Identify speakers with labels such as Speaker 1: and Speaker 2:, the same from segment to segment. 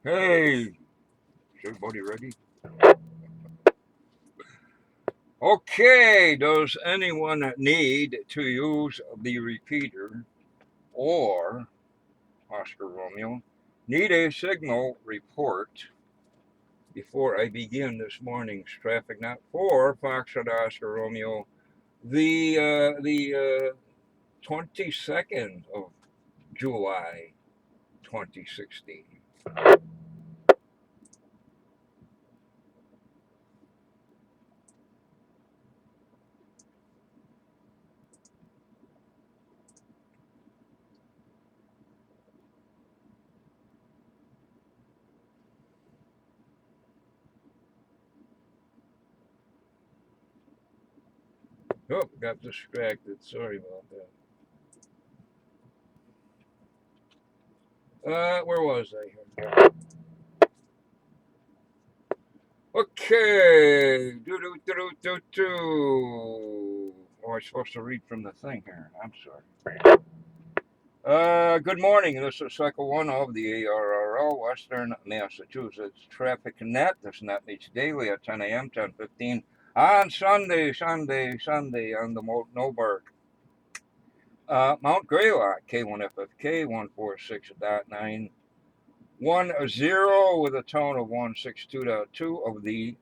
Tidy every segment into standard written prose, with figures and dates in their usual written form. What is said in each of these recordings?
Speaker 1: Hey, is everybody ready? Okay, does anyone need to use the repeater or, Oscar Romeo, need a signal report before I begin this morning's traffic not for Foxtrot Oscar Romeo, the 22nd of July 2016? Oh, got distracted. Sorry about that. Where was I here? Okay. Do do do do do do. Oh, I'm supposed to read from the thing here. I'm sorry. Good morning. This is cycle one of the ARRL Western Massachusetts Traffic Net. This net meets daily at 10 a.m., 10:15 on Sunday on the Noburg. Mount Greylock, K1FFK 146.910 with a tone of 162.2 of the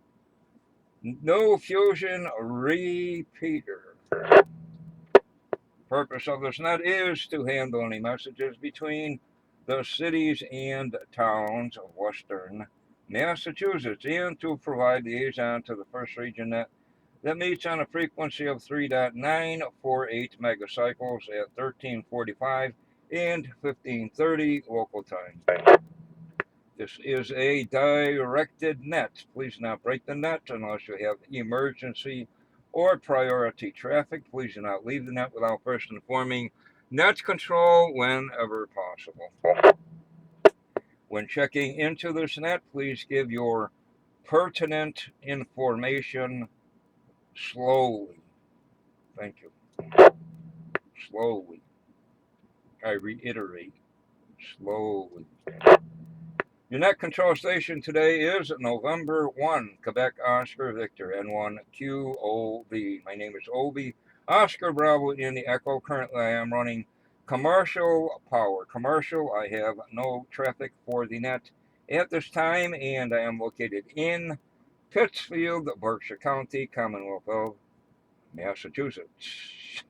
Speaker 1: No Fusion Repeater. Purpose of this net is to handle any messages between the cities and towns of Western Massachusetts and to provide liaison to the first region net that meets on a frequency of 3.948 megacycles at 1345 and 1530 local time. This is a directed net. Please not break the net unless you have emergency or priority traffic. Please do not leave the net without first informing net control whenever possible. When checking into this net, please give your pertinent information slowly. Thank you. Slowly. I reiterate, slowly. Your net control station today is November 1, Quebec Oscar Victor, N1 QOV. My name is Obi, Oscar Bravo in the Echo. Currently, I am running commercial power. Commercial, I have no traffic for the net at this time, and I am located in Pittsfield, Berkshire County, Commonwealth of Massachusetts.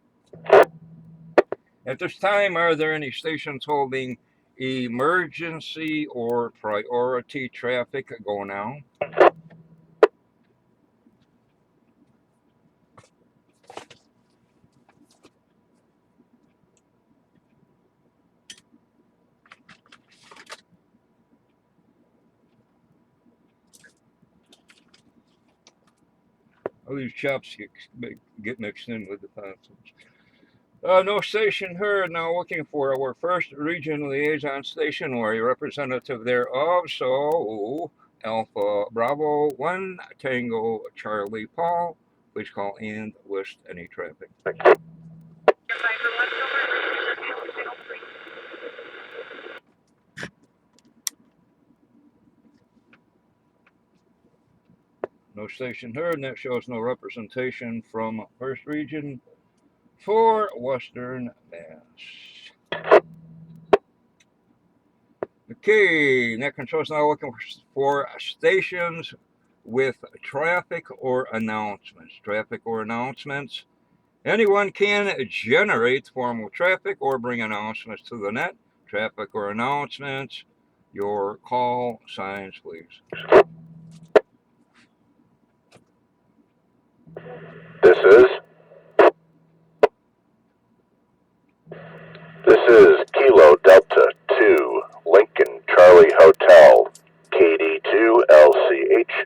Speaker 1: At this time, are there any stations holding emergency or priority traffic going on? All these chopsticks get mixed in with the pencils. No station heard. Now looking for our first region liaison station or a representative thereof. So, Alpha Bravo 1 Tango Charlie Paul. Please call and list any traffic. No station heard, and that shows no representation from first region for Western Mass. Okay, net control's now looking for stations with traffic or announcements. Traffic or announcements. Anyone can generate formal traffic or bring announcements to the net. Traffic or announcements. Your call signs, please.
Speaker 2: This is Kilo Delta 2, Lincoln Charlie Hotel, KD2LCH,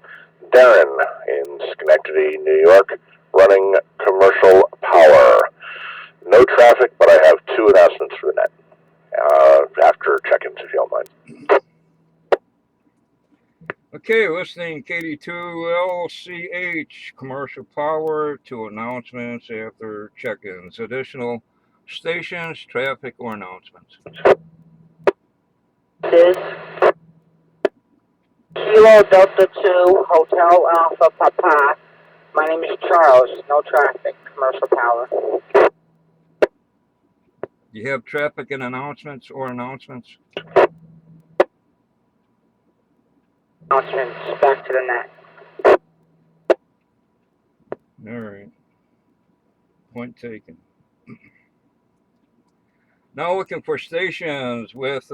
Speaker 2: Darren in Schenectady, New York, running commercial power. No traffic, but I have two announcements for the net after check-ins, if you don't mind.
Speaker 1: Okay, listening KD2LCH, commercial power, to announcements after check-ins. Additional stations, traffic, or announcements.
Speaker 2: This
Speaker 3: Kilo Delta 2, Hotel Alpha Papa. My name is Charles. No traffic. Commercial power.
Speaker 1: Do you have traffic and announcements or announcements?
Speaker 3: Announcements. Back to the net.
Speaker 1: All right. Point taken. Now looking for stations with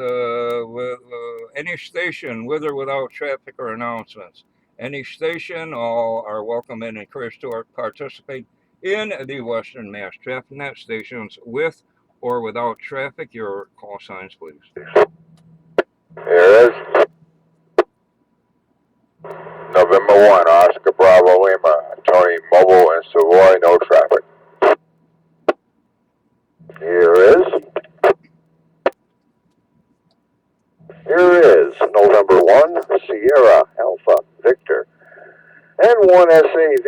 Speaker 1: any station with or without traffic or announcements. Any station, all are welcome and encouraged to participate in the Western Mass Traffic Net stations with or without traffic. Your call signs, please.
Speaker 2: Here is November 1, Oscar Bravo Lima, Tony Mobile and Savoy, no traffic. Here is November 1, Sierra Alpha Victor, and 1 SAV,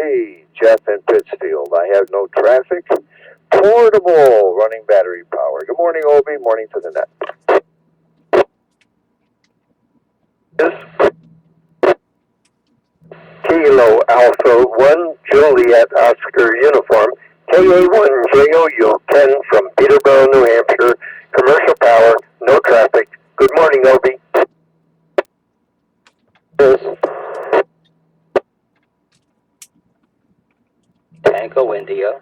Speaker 2: Jeff in Pittsfield. I have no traffic. Portable, running battery power. Good morning, Obi. Morning to the net. This Kilo Alpha 1 Juliet Oscar Uniform, KA1JOU 10 from Peterborough, New Hampshire. Commercial power, no traffic. Good morning, Obi.
Speaker 3: Tango India.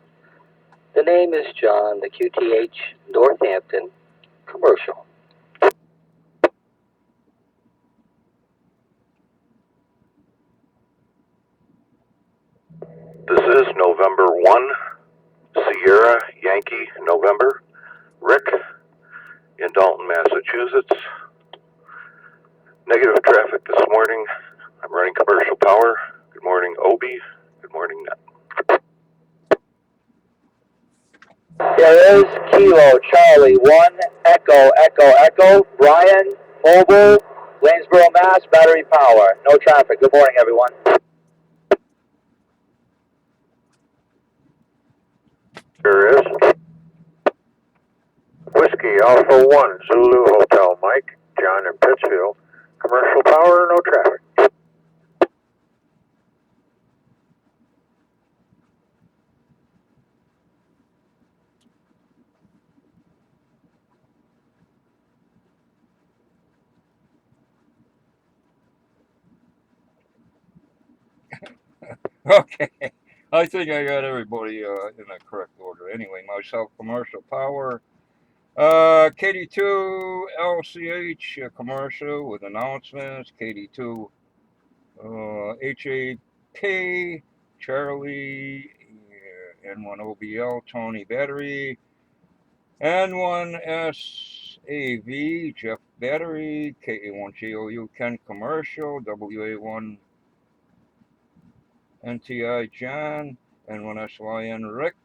Speaker 3: The name is John. The QTH Northampton. Commercial.
Speaker 2: This is November 1, Sierra Yankee November. Rick in Dalton, Massachusetts. Negative traffic this morning. I'm running commercial power. Good morning, Obi. Good morning, Net.
Speaker 3: There is Kilo Charlie 1 Echo Echo Echo. Brian Mobile. Waynesboro, Mass. Battery power. No traffic. Good morning, everyone.
Speaker 2: There is Whiskey Alpha 1 Zulu Hotel Mike, John in Pittsfield. Commercial power, no traffic.
Speaker 1: Okay. I think I got everybody in the correct order. Anyway, myself, commercial power. KD2 LCH commercial with announcements. KD2 HAP Charlie N1 OBL Tony Battery. N1 SAV Jeff Battery. KA1JOU Ken Commercial. WA1 NTI John. N1SYN Rick.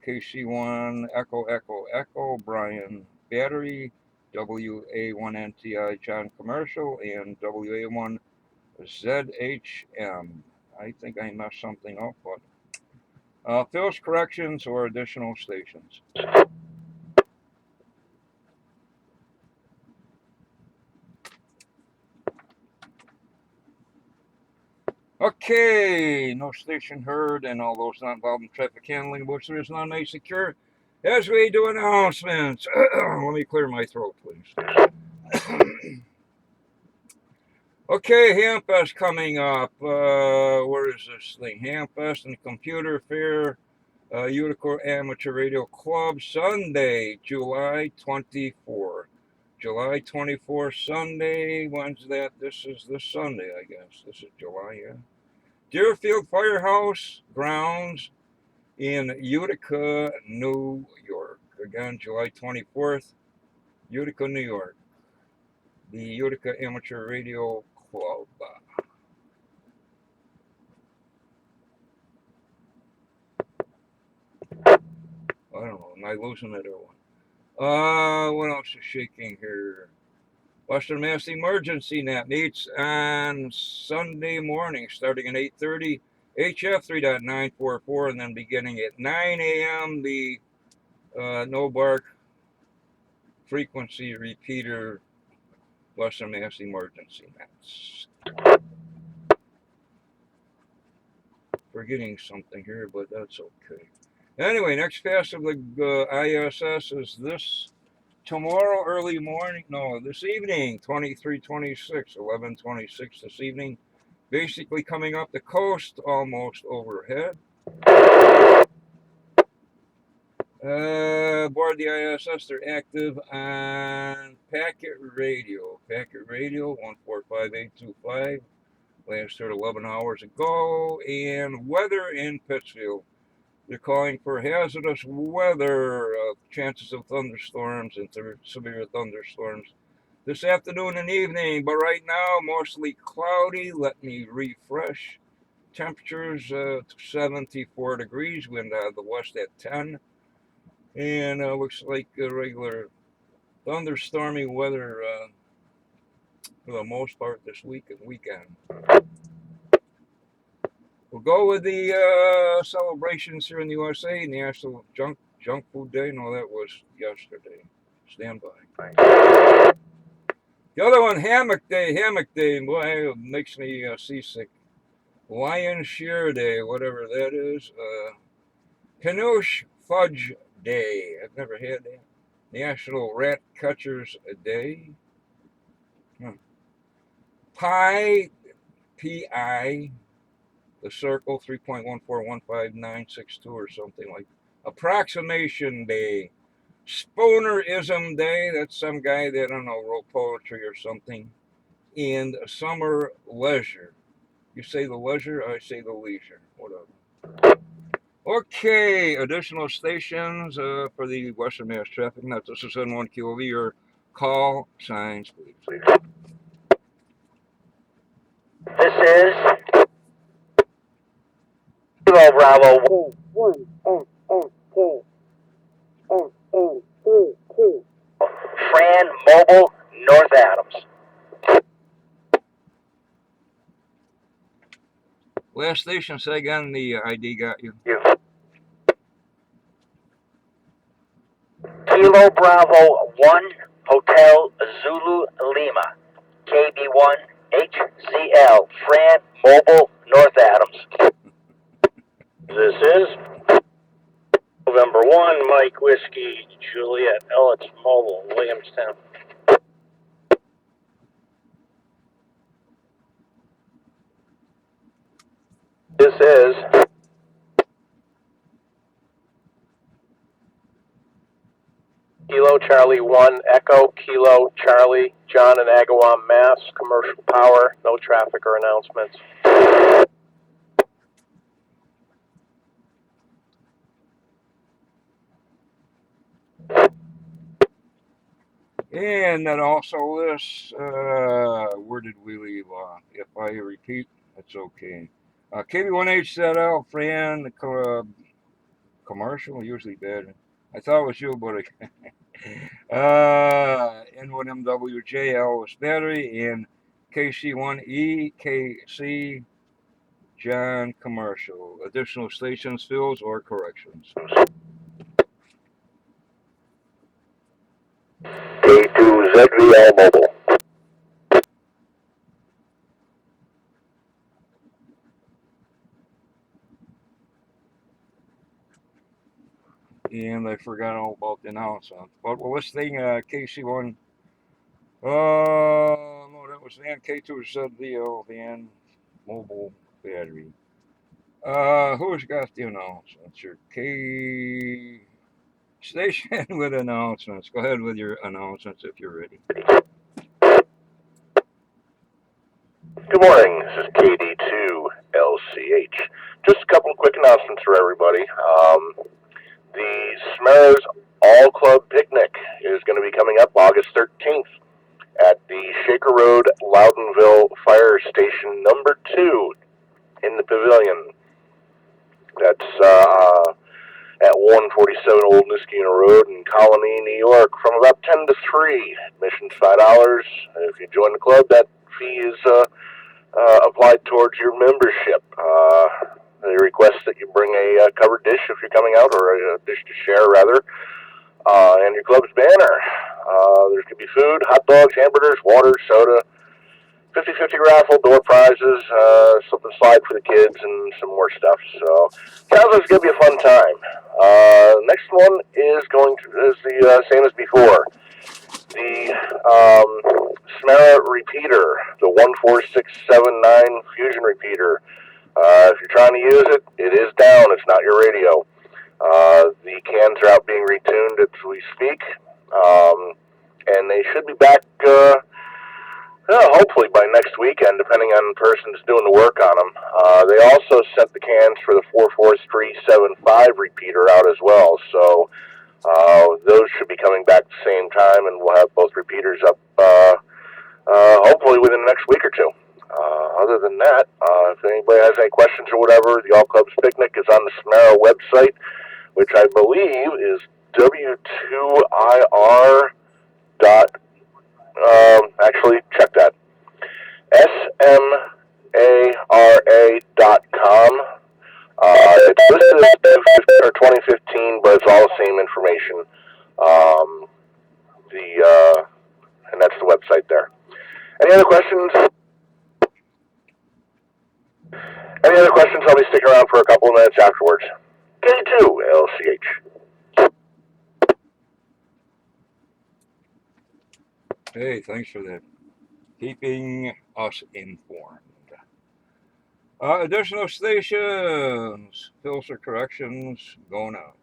Speaker 1: KC1 Echo Echo Echo Brian Battery, WA1NTI John Commercial, and WA1 ZHM. I think I messed something up, but fills corrections or additional stations. Okay, no station heard, and all those not involved in traffic handling, which there is none may secure. As we do announcements, let me clear my throat, please. Okay, Hamfest coming up. Where is this thing? Hamfest and Computer Fair, Utica Amateur Radio Club, Sunday, July 24. July 24, Sunday. When's that? This is this Sunday, I guess. This is July, yeah. Deerfield Firehouse Grounds in Utica, New York. Again, July 24th, Utica, New York. The Utica Amateur Radio Club. I don't know. Am I losing it or what? What else is shaking here? Western Mass Emergency Net meets on Sunday morning starting at 8:30. HF 3.944 and then beginning at 9 a.m. The no bark frequency repeater Western Mass Emergency Nets. Forgetting something here, but that's okay. Anyway, next pass of the ISS is tomorrow early morning. No, this evening, 23:26, 11:26 this evening. Basically coming up the coast, almost overhead. Aboard the ISS, they're active on packet radio. Packet radio 145825. Last heard 11 hours ago. And weather in Pittsfield. They're calling for hazardous weather, chances of thunderstorms and severe thunderstorms this afternoon and evening. But right now, mostly cloudy. Let me refresh. Temperatures 74 degrees, wind out of the west at 10. And looks like regular thunderstormy weather for the most part this week and weekend. We'll go with the celebrations here in the USA. National Junk Food Day. No, that was yesterday. Stand by. The other one, Hammock Day. Hammock Day. Boy, it makes me seasick. Lion Shear Day, whatever that is. Canoosh Fudge Day. I've never had that. National Rat Catchers Day. Pi, P-I, the circle, 3.1415962 or something like that. Approximation Day. Spoonerism Day. That's some guy that, I don't know, wrote poetry or something. And Summer Leisure. You say the leisure, I say the leisure. Whatever. Okay, additional stations for the Western Mass Traffic Net. This is N1 QOV. Your call signs, please.
Speaker 3: This is Kilo Bravo 1. Fran Mobile, North Adams.
Speaker 1: Last station, say again, the ID got you.
Speaker 3: Kilo Bravo 1, Hotel Zulu Lima, KB1 HZL, Fran Mobile, North Adams.
Speaker 2: This is November 1, Mike Whiskey, Juliet Ellis Mobile, Williamstown. This is Kilo Charlie 1, Echo Kilo Charlie, John and Agawam, Mass, commercial power, no traffic or announcements.
Speaker 1: And that also lists, where did we leave off? If I repeat, that's okay. KB1HZL, Fran, commercial, usually bad. I thought it was you, but N1MWJL was battery, and KC1EKC, John, commercial. Additional stations, fills, or corrections.
Speaker 2: K2ZVL Mobile.
Speaker 1: And I forgot all about the announcement. But we're listing KC1. No, that was Van K2ZVL, Van Mobile Battery. Who's got the announcements? Your K station with announcements. Go ahead with your announcements if you're ready.
Speaker 2: Good morning, this is KD2LCH. Just a couple of quick announcements for everybody. The Smears All Club Picnic is going to be coming up August 13th at the Shaker Road, Loudonville Fire Station number 2 in the pavilion. That's at 147 Old Niskayuna Road in Colony, New York, from about 10 to 3. Admission's $5. If you join the club, that fee is applied towards your membership. They request that you bring a covered dish if you're coming out, or a dish to share, rather, and your club's banner. There's going to be food, hot dogs, hamburgers, water, soda, 50/50 raffle, door prizes, slip and slide for the kids, and some more stuff. So, sounds like it's going to be a fun time. Next one is the same as before. The Smera repeater, the 14679 Fusion repeater. If you're trying to use it, it is down. It's not your radio. The cans are out being retuned as we speak, and they should be back. Hopefully by next weekend, depending on the person that's doing the work on them. They also sent the cans for the 44375 repeater out as well, so those should be coming back at the same time, and we'll have both repeaters up hopefully within the next week or two. Other than that, if anybody has any questions or whatever, the All Clubs Picnic is on the Smera website, which I believe is W2IR dot. Actually, check that. SMARA.com. It's listed as 2015, but it's all the same information. And that's the website there. Any other questions? Any other questions? I'll be sticking around for a couple of minutes afterwards. K2 LCH.
Speaker 1: Hey, thanks for that. Keeping us informed. Additional stations, filter corrections going on.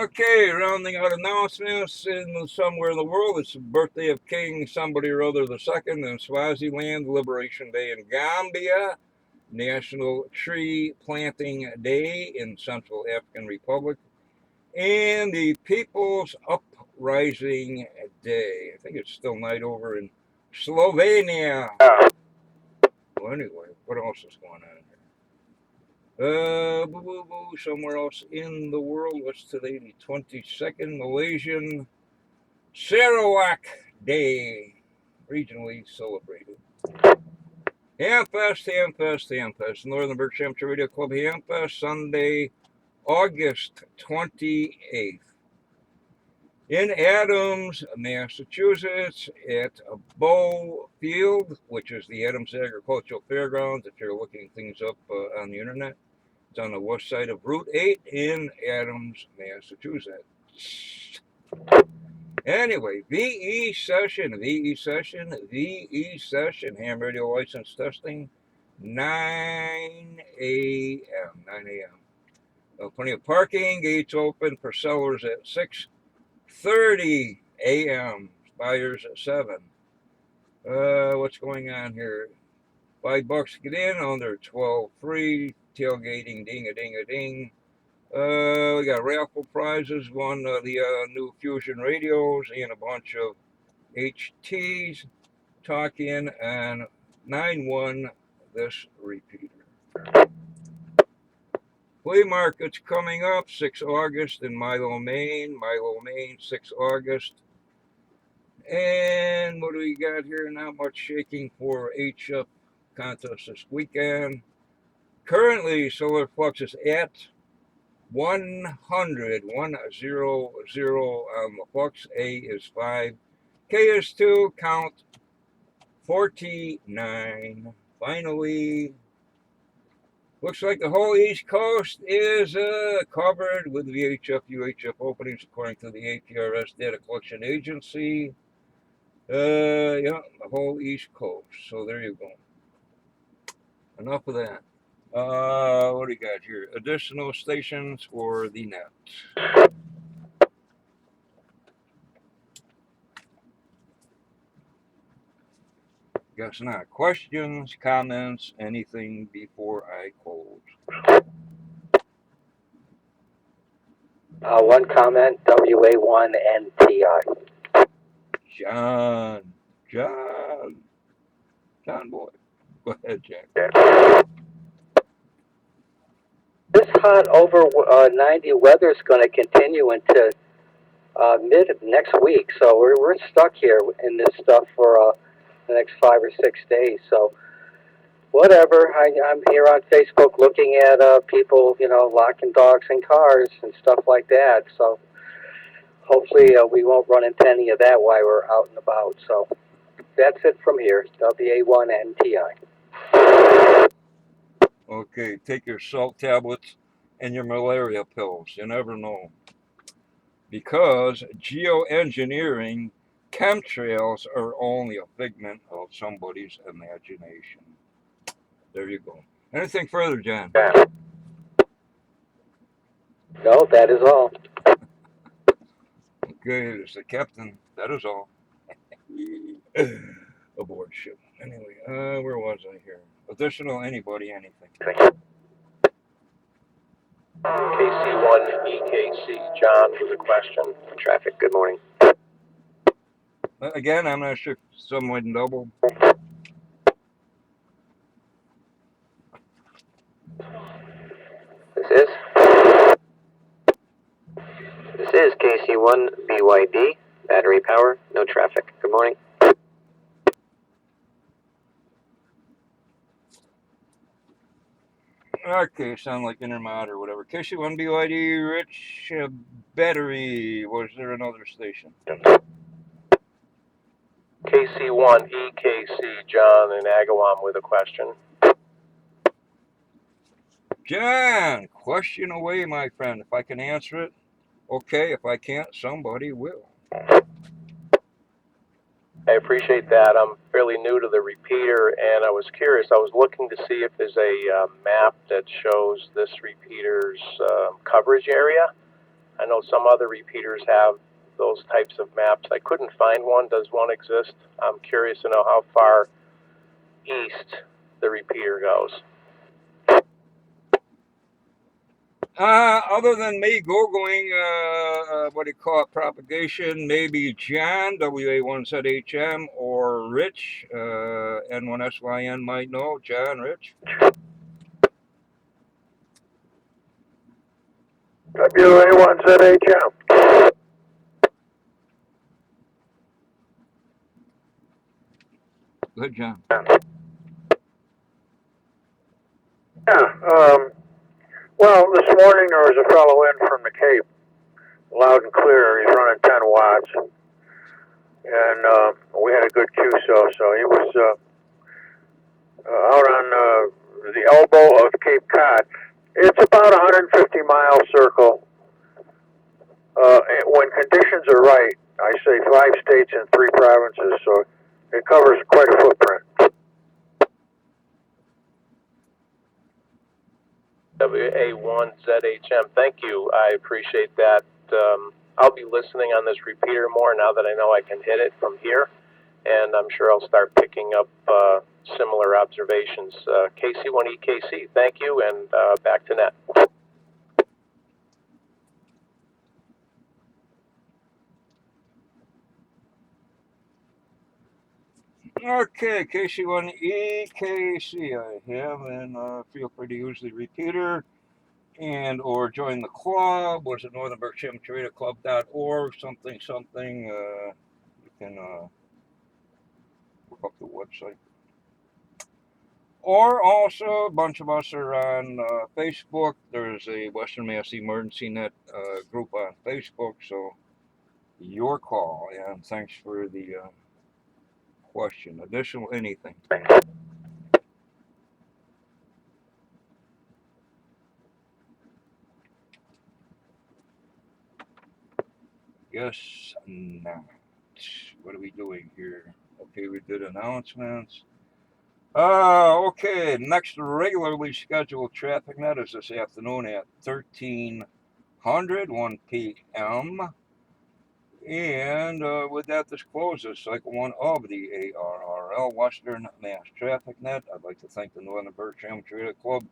Speaker 1: Okay, rounding out announcements in somewhere in the world. It's the birthday of King somebody or other the second in Swaziland, Liberation Day in Gambia, National Tree Planting Day in Central African Republic, and the People's Uprising Day. I think it's still night over in Slovenia. Well, anyway, what else is going on here? Somewhere else in the world. What's today? The 22nd, Malaysian Sarawak Day, regionally celebrated. Hamfest, Northern Berkshire Amateur Radio Club Hamfest, Sunday, August 28th. In Adams, Massachusetts, at Bow Field, which is the Adams Agricultural Fairgrounds, if you're looking things up on the internet. It's on the west side of Route 8 in Adams, Massachusetts. Anyway, VE session, ham radio license testing, 9 a.m. Plenty of parking, gates open for sellers at 6:30 a.m., buyers at 7. What's going on here? $5 to get in, under 12 free, tailgating, ding-a-ding-a-ding. We got raffle prizes, one of the new Fusion radios and a bunch of HTs. Talk in on 9-1 this repeater. Flea market's coming up 6 August in Milo, Maine. 6 August. And what do we got here? Not much shaking for HF contest this weekend. Currently, solar flux is at 100 on the flux. A is 5. K is 2. Count 49. Finally, looks like the whole East Coast is covered with VHF, UHF openings according to the APRS Data Collection Agency. Yeah, the whole East Coast. So there you go. Enough of that. What do you got here? Additional stations for the net. Guess not. Questions, comments, anything before I close?
Speaker 3: One comment, WA1NTI.
Speaker 1: John Boy. Go ahead, Jack.
Speaker 3: This hot over 90 weather is going to continue into mid next week, so we're stuck here in this stuff for the next 5 or 6 days. So whatever. I'm here on Facebook looking at people, locking dogs in cars and stuff like that. So hopefully we won't run into any of that while we're out and about. So that's it from here. WA1NTI.
Speaker 1: Okay, take your salt tablets and your malaria pills. You never know. Because geoengineering chemtrails are only a figment of somebody's imagination. There you go. Anything further, John?
Speaker 2: Yeah.
Speaker 3: No, that is all.
Speaker 1: Okay, it's the captain. That is all. Aboard ship. Anyway, where was I here? Additional anybody, anything.
Speaker 4: KC1 EKC. John with a question.
Speaker 2: Traffic, good morning.
Speaker 1: Again, I'm not sure if someone doubled.
Speaker 2: This is KC1 BYD. Battery power, no traffic. Good morning.
Speaker 1: Okay, sound like Intermod or whatever. KC1 BYD, Rich, battery. Was there another station?
Speaker 4: KC1 EKC. John in Agawam with a question.
Speaker 1: John, question away, my friend. If I can answer it, okay. If I can't, somebody will.
Speaker 4: I appreciate that. I'm fairly new to the repeater, and I was curious. I was looking to see if there's a map that shows this repeater's coverage area. I know some other repeaters have those types of maps. I couldn't find one. Does one exist? I'm curious to know how far east the repeater goes.
Speaker 1: Other than me Googling, what do you call it, propagation, maybe John, WA1ZHM, or Rich, N1SYN might know. John, Rich?
Speaker 2: WA1ZHM.
Speaker 1: Good, John.
Speaker 5: Yeah, well, this morning there was a fellow in from the Cape, loud and clear. He's running 10 watts, and we had a good QSO, so he was out on the elbow of Cape Cod. It's about a 150-mile circle. When conditions are right, I say 5 states and 3 provinces, so it covers quite a footprint.
Speaker 4: WA1ZHM. Thank you. I appreciate that. I'll be listening on this repeater more now that I know I can hit it from here, and I'm sure I'll start picking up similar observations. KC1EKC, thank you, and back to net.
Speaker 1: Okay, KC1EKC I have, and feel free to use the repeater and or join the club. Was it Northern Berkshire Trader Club.org, something. You can look up the website. Or also, a bunch of us are on Facebook. There's a Western Mass Emergency Net group on Facebook, so your call, and thanks for the question. Additional anything? Yes, not. What are we doing here? Okay, we did announcements. Okay, next regularly scheduled traffic net is this afternoon at 1300, 1 p.m. And with that, this closes cycle 1 of the ARRL Western Mass Traffic Net. I'd like to thank the Northern Berkshire Trader Club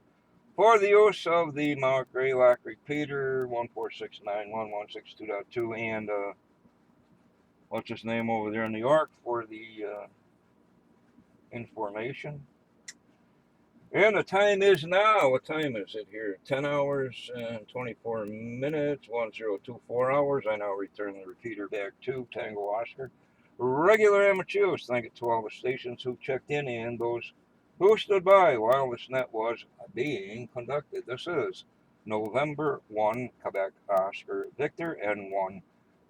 Speaker 1: for the use of the Mount Greylock repeater 14691.162.2 and what's his name over there in New York for the information. And the time is now. What time is it here? 10 hours and 24 minutes, 1024 hours. I now return the repeater back to Tango Oscar. Regular amateurs, thank you to all the stations who checked in and those Who stood by while this net was being conducted? This is November 1, Quebec Oscar Victor, N1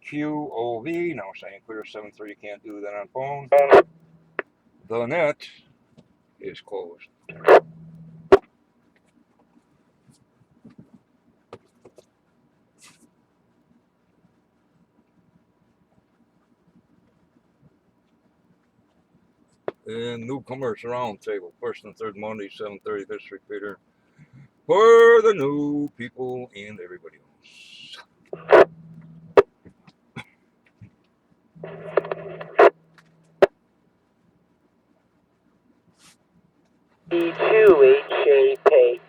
Speaker 1: QOV. Now saying clear 7-3, can't do that on phone. The net is closed. And newcomers roundtable, first and third Monday, 7:30. This repeater for the new people and everybody else.
Speaker 6: E2HAP.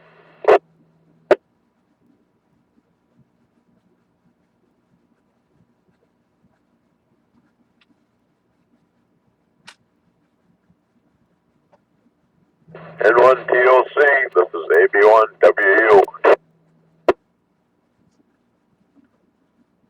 Speaker 2: N1 TOC, this is AB1 WU.